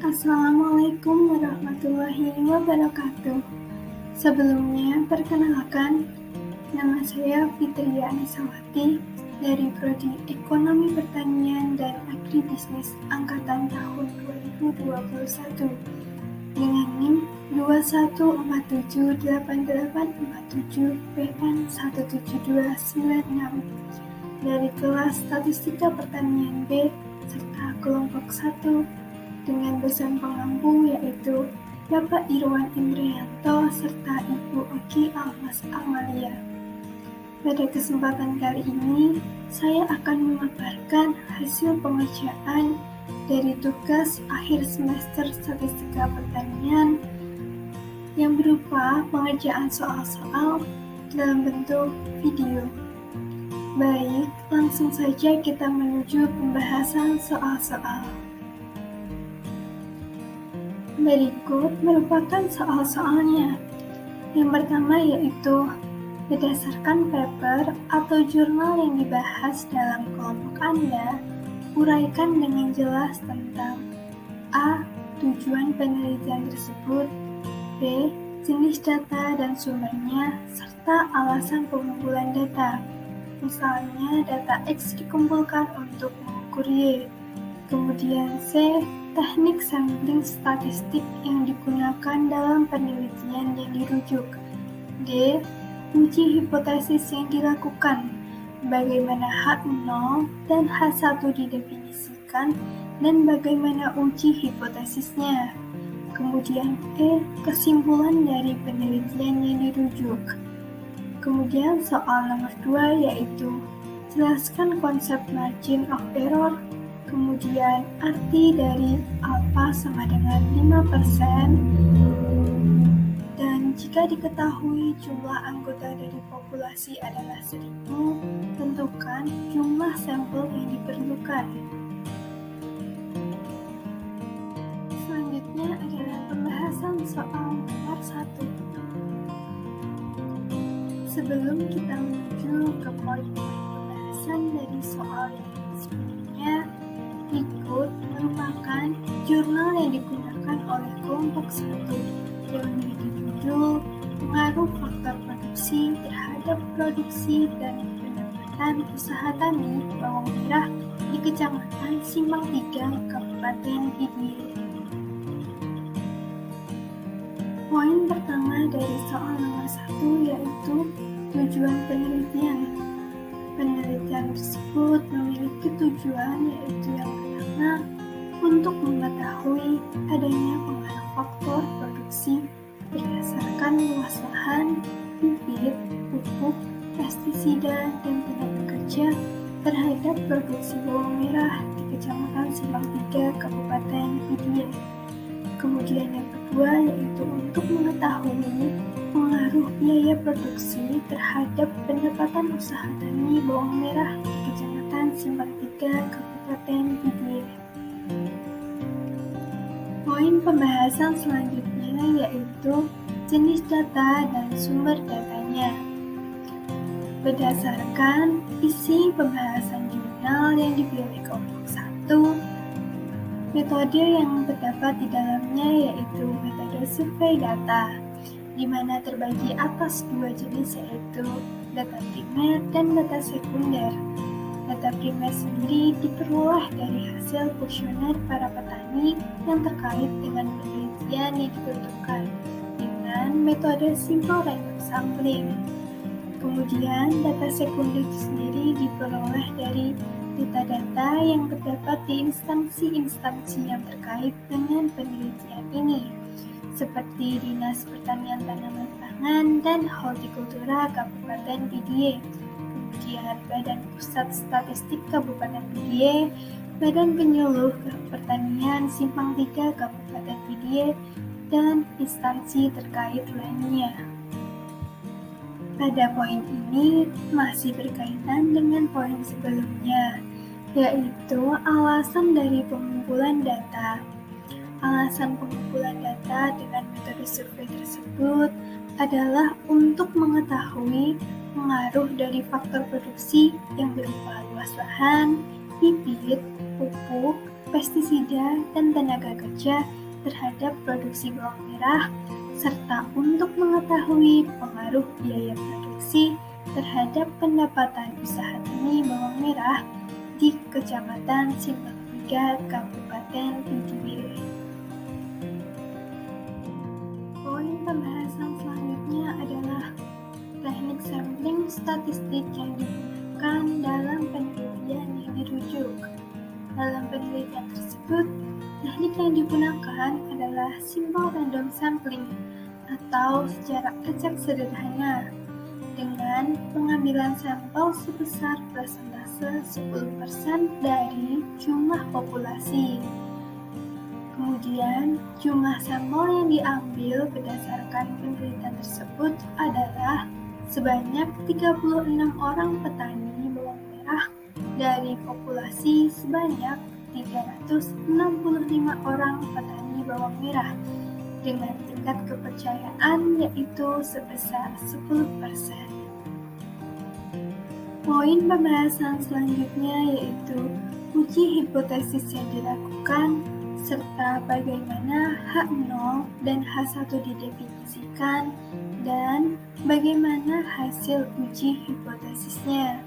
Assalamualaikum warahmatullahi wabarakatuh. Sebelumnya, perkenalkan, nama saya Fitria Anisawati dari Prodi Ekonomi Pertanian dan Agribisnis Angkatan tahun 2021 dengan NIM 21478847 PN 17296 dari kelas Statistika Pertanian B serta kelompok 1 dengan dosen pengampu yaitu Bapak Irwan Indrianto serta Ibu Oki Almas Amalia. Pada kesempatan kali ini, saya akan memaparkan hasil pengerjaan dari tugas akhir semester Statistika Pertanian yang berupa pengerjaan soal-soal dalam bentuk video. Baik, langsung saja kita menuju pembahasan soal-soal. Berikut merupakan soal-soalnya. Yang pertama yaitu berdasarkan paper atau jurnal yang dibahas dalam kelompok Anda, uraikan dengan jelas tentang A. Tujuan penelitian tersebut, B. Jenis data dan sumbernya, serta alasan pengumpulan data. Misalnya, data X dikumpulkan untuk mengukur Y. Kemudian C. Teknik sampling statistik yang digunakan dalam penelitian yang dirujuk. D. Uji hipotesis yang dilakukan. Bagaimana H0 dan H1 didefinisikan dan bagaimana uji hipotesisnya. Kemudian E. Kesimpulan dari penelitian yang dirujuk. Kemudian soal nomor 2 yaitu jelaskan konsep margin of error. Kemudian arti dari alfa sama dengan 5%, dan jika diketahui jumlah anggota dari populasi adalah 1000, tentukan jumlah sampel yang diperlukan. Selanjutnya adalah pembahasan soal nomor 1. Sebelum kita menuju ke poin-poin pembahasan dari soal yang sebelumnya, berikut merupakan jurnal yang digunakan oleh kelompok 1 yang memiliki judul Pengaruh Faktor Produksi terhadap Produksi dan Pendapatan Usaha Tani Bawang Merah di Kecamatan Simpang 3, Kabupaten Pidie. Poin pertama dari soal nomor 1 yaitu tujuan penelitian. Penelitian tersebut memiliki tujuan yaitu yang pertama, untuk mengetahui adanya pengaruh faktor produksi berdasarkan luas lahan, bibit, pupuk, pestisida, dan tenaga kerja terhadap produksi bawang merah di Kecamatan Simpang 3, Kabupaten Pidie. Kemudian yang kedua yaitu untuk mengetahui pengaruh biaya produksi terhadap pendapatan usaha tani bawang merah di Kecamatan Simpang 3, Kabupaten Pidie. Poin pembahasan selanjutnya yaitu jenis data dan sumber datanya. Berdasarkan isi pembahasan jurnal yang dipilih kelompok 1, metode yang terdapat di dalamnya yaitu metode survei data, di mana terbagi atas 2 jenis yaitu data primer dan data sekunder. Data primer sendiri diperoleh dari hasil kuesioner para petani yang terkait dengan penelitian yang diperuntukkan dengan metode simple random sampling. Kemudian data sekunder sendiri diperoleh dari data-data yang terdapat di instansi-instansi yang terkait dengan penelitian ini, seperti Dinas Pertanian Tanaman Pangan dan Hortikultura Kabupaten Pidie, kemudian Badan Pusat Statistik Kabupaten Pidie, Badan Penyuluh Pertanian Simpang 3 Kabupaten Pidie, dan instansi terkait lainnya. Pada poin ini masih berkaitan dengan poin sebelumnya, yaitu alasan dari pengumpulan data. Alasan pengumpulan data dengan metode survei tersebut adalah untuk mengetahui pengaruh dari faktor produksi yang berupa luas lahan, bibit, pupuk, pestisida, dan tenaga kerja terhadap produksi bawang merah, serta untuk mengetahui pengaruh biaya produksi terhadap pendapatan usaha tani bawang merah di Kecamatan Simpang 3, Kabupaten Pidi. Poin pembahasan selanjutnya adalah teknik sampling statistik yang digunakan dalam penelitian yang dirujuk. Dalam penelitian tersebut, teknik yang digunakan adalah simple random sampling atau secara acak sederhana dengan pengambilan sampel sebesar persentase 10% dari jumlah populasi. Kemudian, jumlah sampel yang diambil berdasarkan penelitian tersebut adalah sebanyak 36 orang petani bawang merah dari populasi sebanyak 365 orang petani bawang merah dengan tingkat kepercayaan yaitu sebesar 10%. Poin pembahasan selanjutnya yaitu uji hipotesis yang dilakukan serta bagaimana H0 dan H1 didefinisikan dan bagaimana hasil uji hipotesisnya.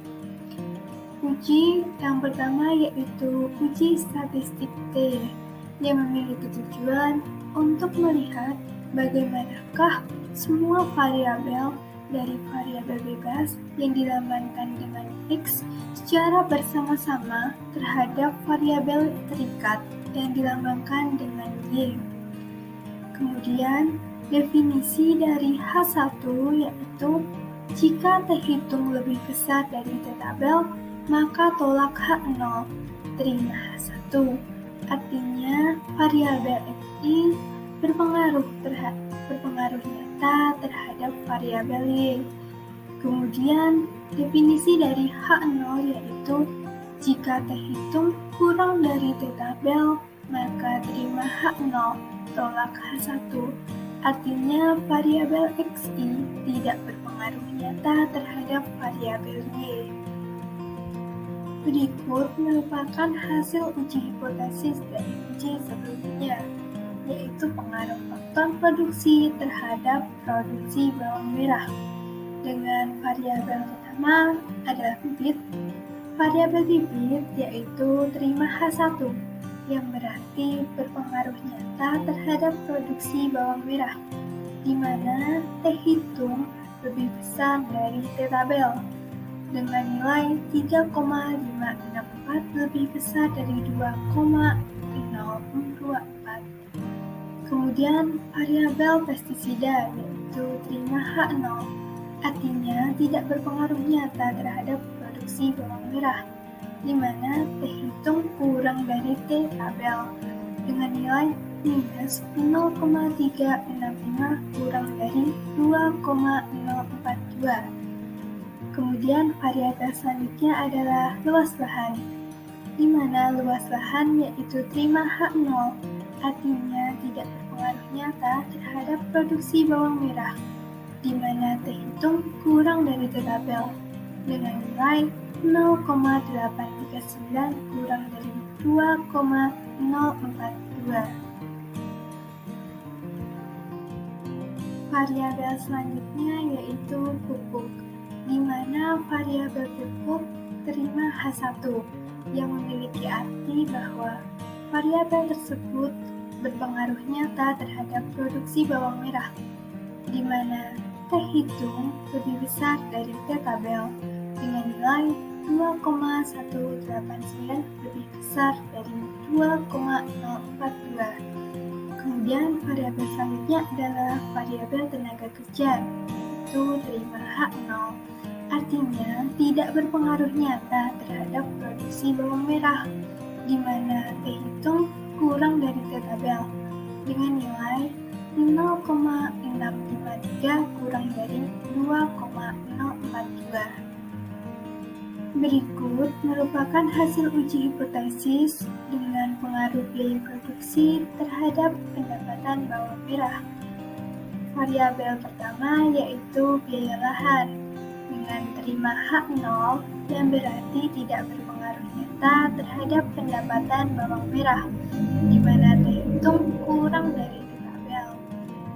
Uji yang pertama yaitu uji statistik T yang memiliki tujuan untuk melihat bagaimanakah semua variabel dari variabel bebas yang dilambangkan dengan X secara bersama-sama terhadap variabel terikat yang dilambangkan dengan Y. Kemudian, definisi dari H1 yaitu jika terhitung lebih besar dari T tabel, maka tolak H0, terima H1. Artinya, variabel XI berpengaruh nyata terhadap variabel Y. Kemudian, definisi dari H0 yaitu jika terhitung kurang dari T tabel, maka terima H0, tolak H1. Artinya, variabel XI tidak berpengaruh nyata terhadap variabel Y. Berikut merupakan hasil uji hipotesis dari uji sebelumnya, yaitu pengaruh faktor produksi terhadap produksi bawang merah. Dengan variabel pertama adalah bibit. Variabel bibit yaitu terima H1 yang berarti berpengaruh nyata terhadap produksi bawang merah, di mana terhitung lebih besar dari T tabel dengan nilai 3,564 lebih besar dari 2,024. Kemudian variabel pestisida yaitu terima H0, artinya tidak berpengaruh nyata terhadap produksi bawang merah, di mana terhitung kurang dari T tabel dengan nilai minus 0,365 kurang dari 2,042. Kemudian variabel selanjutnya adalah luas lahan, di mana luas lahan yaitu terima H0, artinya tidak berpengaruh nyata terhadap produksi bawang merah, di mana terhitung kurang dari T tabel dengan nilai 0,839 kurang dari 2,042. Variabel selanjutnya yaitu pupuk, di mana variabel pupuk terima H1 yang memiliki arti bahwa variabel tersebut berpengaruh nyata terhadap produksi bawang merah, di mana terhitung lebih besar dari T tabel dengan nilai 2,189 lebih besar dari 2,042. Kemudian variabel selanjutnya adalah variabel tenaga kerja, yaitu terima H0, artinya tidak berpengaruh nyata terhadap produksi bawang merah, di mana terhitung kurang dari T tabel dengan nilai 0,653 kurang dari 2,042. Berikut merupakan hasil uji hipotesis dengan pengaruh biaya produksi terhadap pendapatan bawang merah. Variabel pertama yaitu biaya lahan dengan terima H0 yang berarti tidak berpengaruh nyata nyata terhadap pendapatan bawang merah, di mana terhitung kurang dari tabel.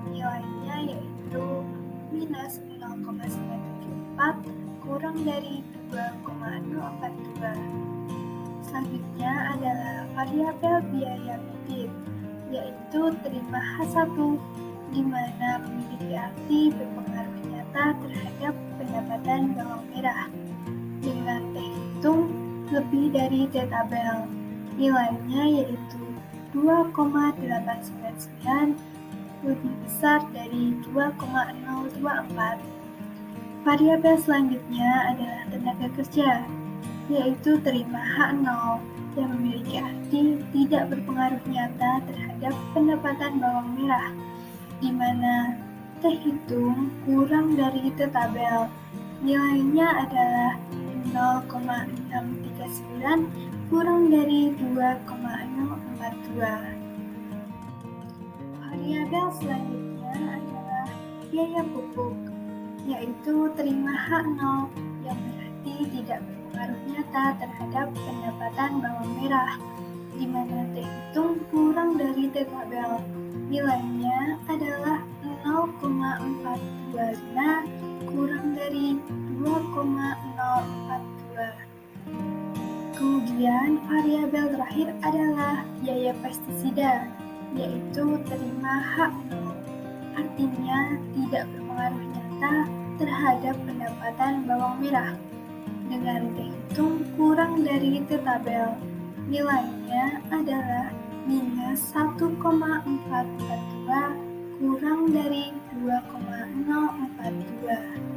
Nilainya yaitu minus 0,974 kurang dari 2,042. Selanjutnya adalah variabel biaya bibit, yaitu terima H1, di mana memiliki arti berpengaruh nyata terhadap pendapatan bawang merah dengan terhitung lebih dari tabel. Nilainya yaitu 2,899 lebih besar dari 2,024. Variabel selanjutnya adalah tenaga kerja, yaitu terima H0 yang memiliki arti tidak berpengaruh nyata terhadap pendapatan bawang merah, di mana terhitung kurang dari tabel. Nilainya adalah 0,639 kurang dari 2,042. Variabel selanjutnya adalah biaya pupuk, yaitu terima H0 yang berarti tidak berpengaruh nyata terhadap pendapatan bawang merah, di mana terhitung kurang dari tabel. Nilainya adalah 0,425 kurang dari 2,042. Kemudian variabel terakhir adalah biaya pestisida, yaitu terima H0, artinya tidak berpengaruh nyata terhadap pendapatan bawang merah, dengan terhitung kurang dari tabel. Nilainya adalah minus 1,442 kurang dari 2,042.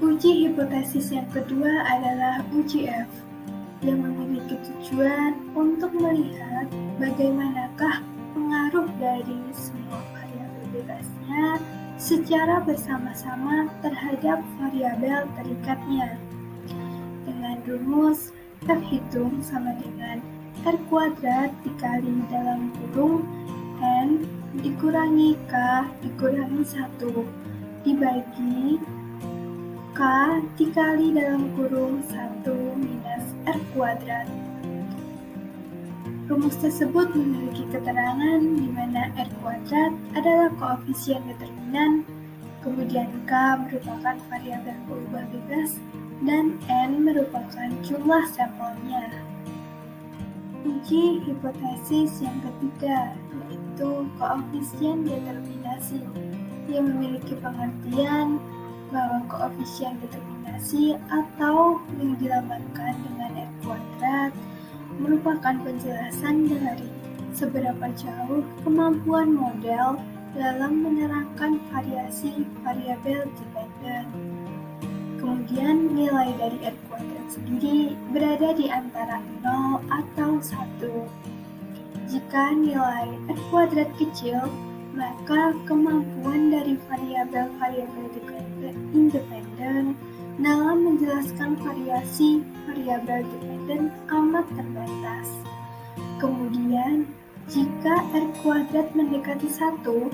Uji hipotesis yang kedua adalah uji F, yang memiliki tujuan untuk melihat bagaimanakah pengaruh dari semua variabel bebasnya secara bersama-sama terhadap variabel terikatnya. Dengan rumus F hitung sama dengan R kuadrat dikali dalam kurung N dikurangi K dikurangi 1 dibagi K dikali dalam kurung 1 minus R kuadrat. Rumus tersebut memiliki keterangan di mana R kuadrat adalah koefisien determinan, kemudian K merupakan variabel berubah bebas, dan N merupakan jumlah sampelnya. Uji hipotesis yang ketiga, yaitu koefisien determinasi, yang memiliki pengertian bahwa koefisien determinasi atau yang dilambangkan dengan R kuadrat merupakan penjelasan dari seberapa jauh kemampuan model dalam menerangkan variasi variabel dependen. Kemudian nilai dari R kuadrat sendiri berada di antara 0 atau 1. Jika nilai R kuadrat kecil, maka kemampuan dari variabel-variabel independen dalam menjelaskan variasi variabel dependen amat terbatas. Kemudian, jika R kuadrat mendekati 1,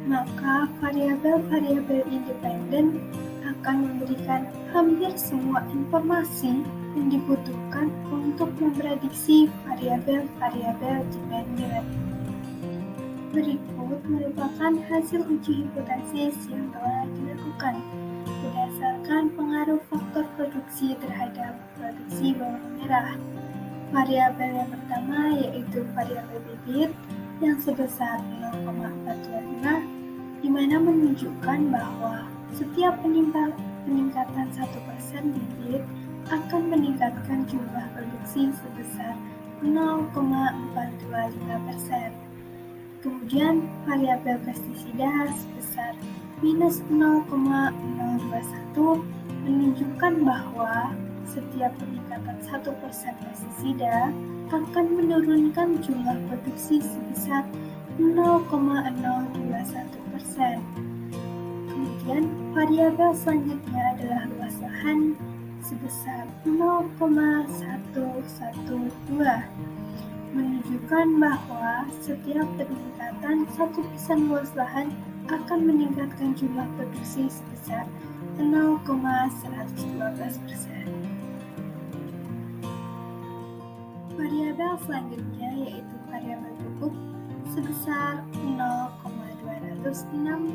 maka variabel-variabel independen akan memberikan hampir semua informasi yang dibutuhkan untuk memprediksi variabel-variabel dependen. Berikut merupakan hasil uji hipotesis yang telah dilakukan berdasarkan pengaruh faktor produksi terhadap produksi bawang merah. Variabel yang pertama yaitu variabel bibit yang sebesar 0,425, di mana menunjukkan bahwa setiap peningkatan 1% bibit akan meningkatkan jumlah produksi sebesar 0,425%. Kemudian variabel pestisida sebesar minus 0,021 menunjukkan bahwa setiap peningkatan 1% pestisida akan menurunkan jumlah produksi sebesar 0,021%. Kemudian variabel selanjutnya adalah luas lahan sebesar 0,112 menunjukkan bahwa setiap peningkatan 1% luas lahan akan meningkatkan jumlah produksi sebesar 0,112%. Variabel selanjutnya yaitu variabel pupuk sebesar 0,206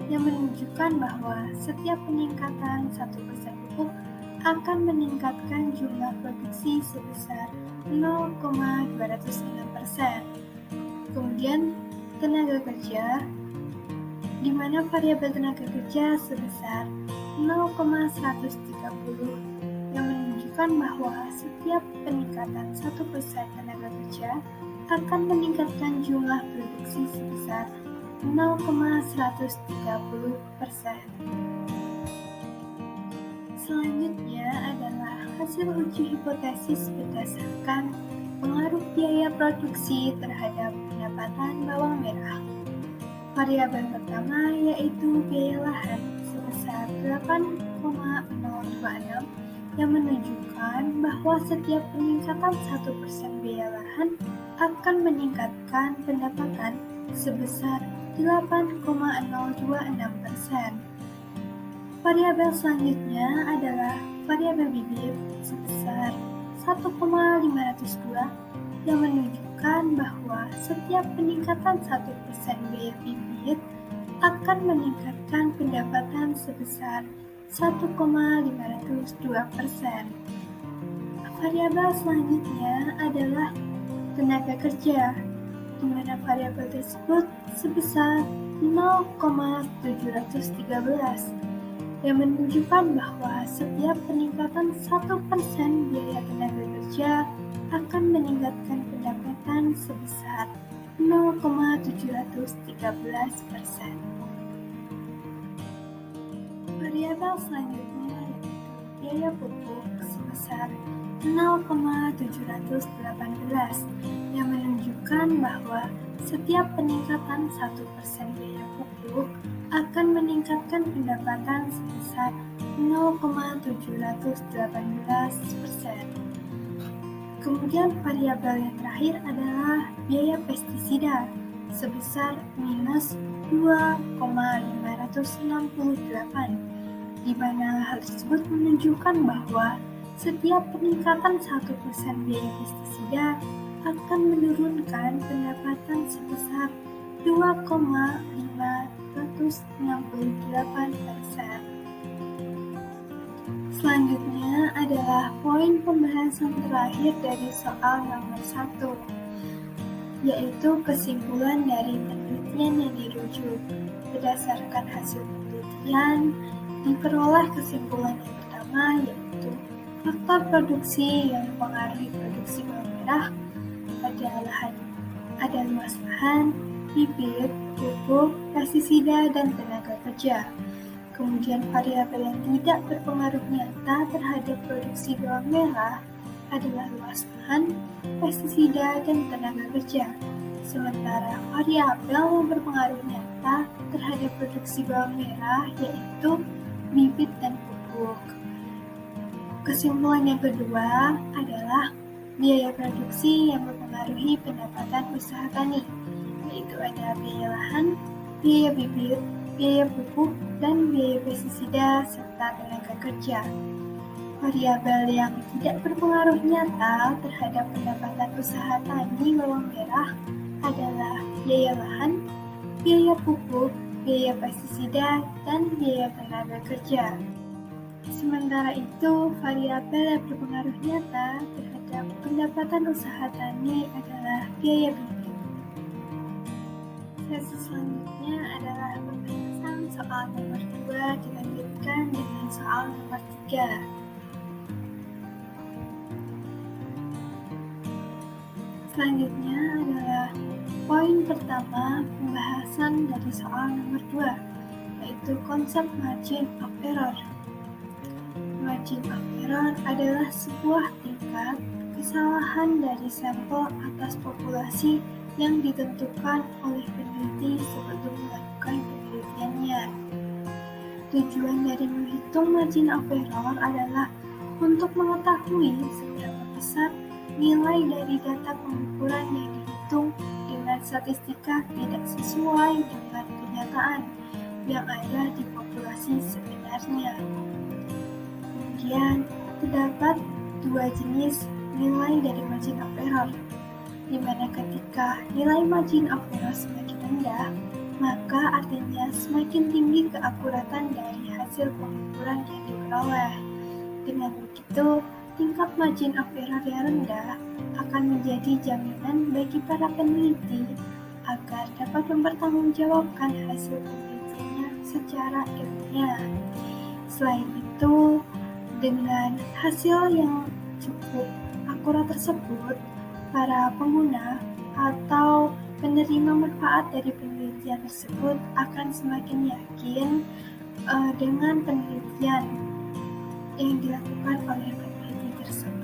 yang menunjukkan bahwa setiap peningkatan 1% pupuk akan meningkatkan jumlah produksi sebesar 0,206%. Kemudian tenaga kerja, di mana variabel tenaga kerja sebesar 0,130 yang menunjukkan bahwa setiap peningkatan 1% tenaga kerja akan meningkatkan jumlah produksi sebesar 0,130%. Selanjutnya adalah hasil uji hipotesis berdasarkan pengaruh biaya produksi terhadap pendapatan bawang merah. Variabel pertama yaitu biaya lahan sebesar 8,026 yang menunjukkan bahwa setiap peningkatan 1% biaya lahan akan meningkatkan pendapatan sebesar 8,026%. Variabel selanjutnya adalah variabel bibit sebesar 1,502 yang menunjukkan bahwa setiap peningkatan 1% biaya bibit akan meningkatkan pendapatan sebesar 1,502%. Variabel selanjutnya adalah tenaga kerja, di mana variabel tersebut sebesar 0,713 yang menunjukkan bahwa setiap peningkatan 1% biaya tenaga kerja akan meningkatkan pendapatan sebesar 0,713%. Variabel selanjutnya yaitu biaya pupuk sebesar 0,718 yang menunjukkan bahwa setiap peningkatan 1% biaya pupuk akan meningkatkan pendapatan sebesar 0,718%. Kemudian variabel yang terakhir adalah biaya pestisida sebesar minus 2,568, di mana hal tersebut menunjukkan bahwa setiap peningkatan 1% biaya pestisida akan menurunkan pendapatan sebesar 2,568%. Selanjutnya adalah poin pembahasan terakhir dari soal nomor 1, yaitu kesimpulan dari penelitian yang dirujuk. Berdasarkan hasil penelitian, diperoleh kesimpulan yang pertama yaitu faktor produksi yang mempengaruhi produksi bawang merah ada luas lahan, bibit, pupuk, pestisida, dan tenaga kerja. Kemudian variabel yang tidak berpengaruh nyata terhadap produksi bawang merah adalah luas lahan, pestisida, dan tenaga kerja. Sementara variabel yang berpengaruh nyata terhadap produksi bawang merah yaitu bibit dan pupuk. Kesimpulan yang kedua adalah biaya produksi yang mempengaruhi pendapatan usaha tani, yaitu ada biaya lahan, biaya bibit, biaya pupuk, dan biaya pestisida serta tenaga kerja. Variabel yang tidak berpengaruh nyata terhadap pendapatan usaha tani bawang merah adalah biaya lahan, biaya pupuk, biaya pestisida, dan biaya tenaga kerja. Sementara itu, variabel yang berpengaruh nyata terhadap pendapatan usaha tani adalah biaya bibit. Sesi selanjutnya adalah pembahasan soal nomor 2 dilanjutkan dengan soal nomor 3. Selanjutnya adalah poin pertama pembahasan dari soal nomor 2, yaitu konsep margin of error. Margin of error adalah sebuah tingkat kesalahan dari sampel atas populasi yang ditentukan oleh peneliti sebelum melakukan penelitiannya. Tujuan dari menghitung margin of error adalah untuk mengetahui seberapa besar nilai dari data pengukuran yang dihitung dengan statistika tidak sesuai dengan kenyataan yang ada di populasi sebenarnya. Kemudian, terdapat dua jenis nilai dari margin of error, di mana ketika nilai margin of error semakin rendah, maka artinya semakin tinggi keakuratan dari hasil pengukuran yang diperoleh. Dengan begitu, tingkat margin of error yang rendah akan menjadi jaminan bagi para peneliti agar dapat mempertanggungjawabkan hasil penelitiannya secara ilmiah. Selain itu, dengan hasil yang cukup akurat tersebut, para pengguna atau penerima manfaat dari penelitian tersebut akan semakin yakin dengan penelitian yang dilakukan oleh peneliti tersebut.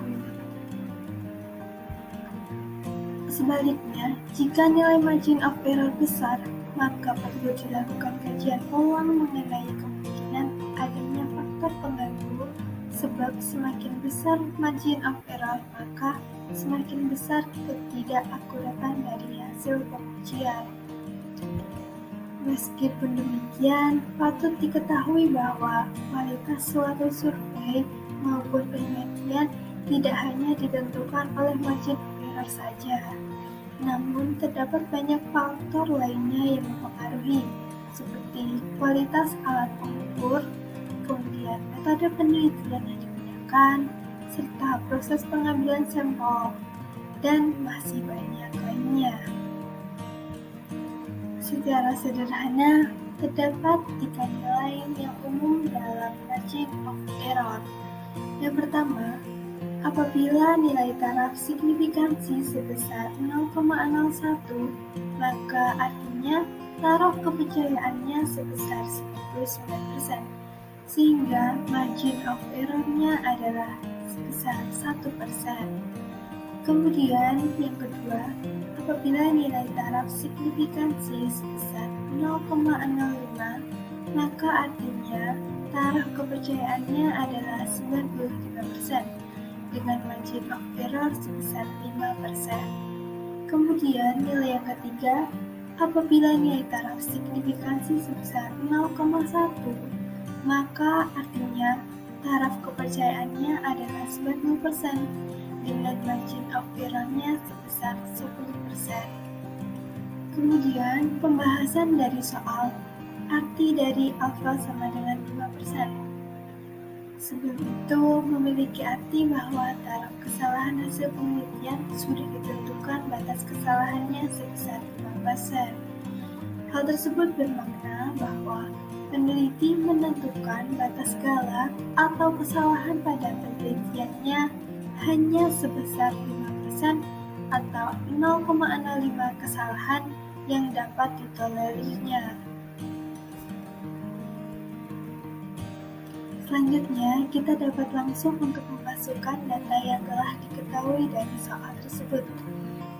Sebaliknya, jika nilai margin of error besar, maka perlu dilakukan kajian ulang mengenai kemungkinan adanya faktor pengganggu, sebab semakin besar margin of error, maka semakin besar ketidakakuratan dari hasil pengujian. Meskipun demikian, patut diketahui bahwa kualitas suatu survei maupun penelitian tidak hanya ditentukan oleh margin of error saja, namun terdapat banyak faktor lainnya yang mempengaruhi, seperti kualitas alat pengukur, kemudian metode penelitian yang digunakan, serta proses pengambilan sampel, dan masih banyak lainnya. Secara sederhana, terdapat 3 nilai yang umum dalam margin of error. Yang pertama, apabila nilai taraf signifikansi sebesar 0,01, maka artinya taraf kepercayaannya sebesar 99%, sehingga margin of error-nya adalah sebesar 1%. Kemudian yang kedua, apabila nilai taraf signifikansi sebesar 0,05, maka artinya taraf kepercayaannya adalah 95%, dengan margin of error sebesar 5%. Kemudian nilai yang ketiga, apabila nilai taraf signifikansi sebesar 0,1, maka artinya taraf kepercayaannya adalah 90%, dengan margin of error-nya sebesar 10%. Kemudian pembahasan dari soal arti dari alfa sama dengan 5%. Sebelum itu memiliki arti bahwa taraf kesalahan hasil penelitian sudah ditentukan batas kesalahannya sebesar 5%. Hal tersebut bermakna bahwa peneliti menentukan batas skala atau kesalahan pada penelitiannya hanya sebesar 5% atau 0,05 kesalahan yang dapat ditolerirnya. Selanjutnya, kita dapat langsung untuk memasukkan data yang telah diketahui dari soal tersebut,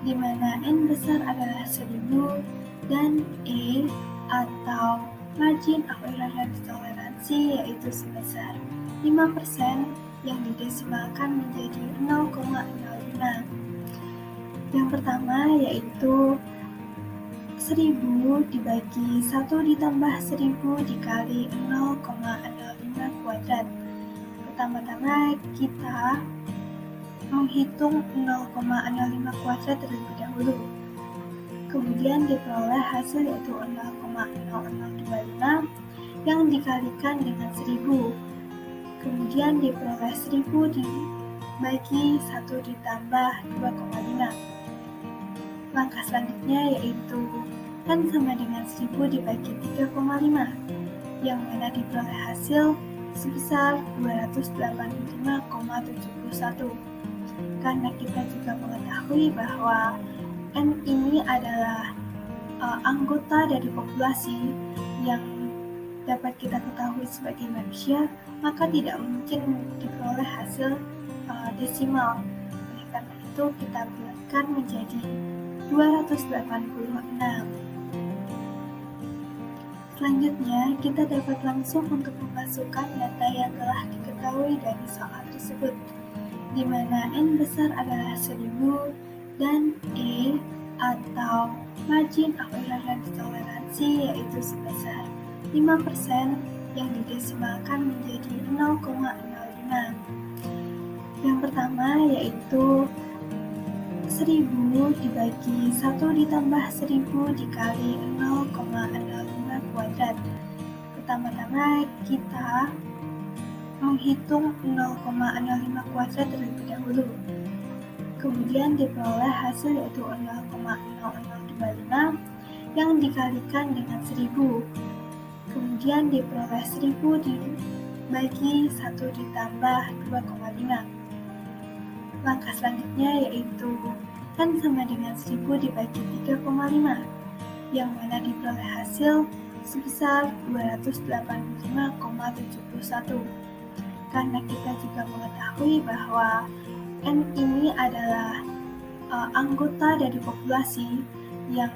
di mana N besar adalah 1000 dan E atau margin of error yang ditoleransi yaitu sebesar 5% yang didesimalkan menjadi 0,05. Yang pertama yaitu 1000 dibagi 1 ditambah 1000 dikali 0,05 kuadrat. Pertama-tama kita menghitung 0,05 kuadrat terlebih dahulu. Kemudian diperoleh hasil yaitu 0,0025 yang dikalikan dengan 1000. Kemudian diperoleh 1000 dibagi 1 ditambah 2,5. Langkah selanjutnya yaitu N sama dengan 1000 dibagi 3,5, yang mana diperoleh hasil sebesar 285,71. Karena kita juga mengetahui bahwa N ini adalah anggota dari populasi yang dapat kita ketahui sebagai manusia, maka tidak mungkin diperoleh hasil desimal. Oleh karena itu kita bulatkan menjadi 286. Selanjutnya, kita dapat langsung untuk memasukkan data yang telah diketahui dari soal tersebut, di mana N besar adalah 1000 dan E atau margin of error yang ditoleransi yaitu sebesar 5% yang didesimalkan menjadi 0,05. Yang pertama yaitu 1000 dibagi 1 ditambah 1000 dikali 0,05 kuadrat. Pertama-tama kita menghitung 0,05 kuadrat terlebih dahulu. Kemudian diperoleh hasil yaitu 0,0025 yang dikalikan dengan 1000. Kemudian diperoleh 1000 dibagi 1 ditambah 2,5. Langkah selanjutnya yaitu kan sama dengan 1000 dibagi 3,5, yang mana diperoleh hasil sebesar 285,71. Karena kita juga mengetahui bahwa N ini adalah anggota dari populasi yang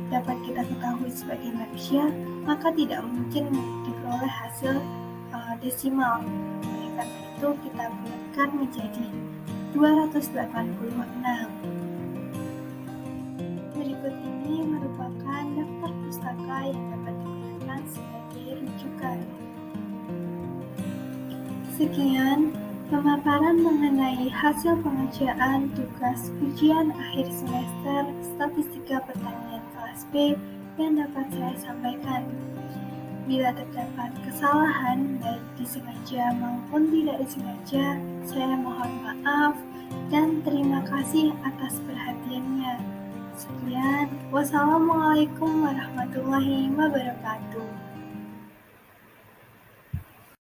dapat kita ketahui sebagai manusia, maka tidak mungkin diperoleh hasil desimal. Oleh karena itu kita bulatkan menjadi 286. Berikut ini merupakan daftar pustaka yang dapat digunakan sebagai rujukan. Sekian pemaparan mengenai hasil pengerjaan tugas ujian akhir semester Statistika Pertanian kelas B yang dapat saya sampaikan. Bila terdapat kesalahan baik disengaja maupun tidak disengaja, saya mohon maaf dan terima kasih atas perhatiannya. Sekian, wassalamualaikum warahmatullahi wabarakatuh.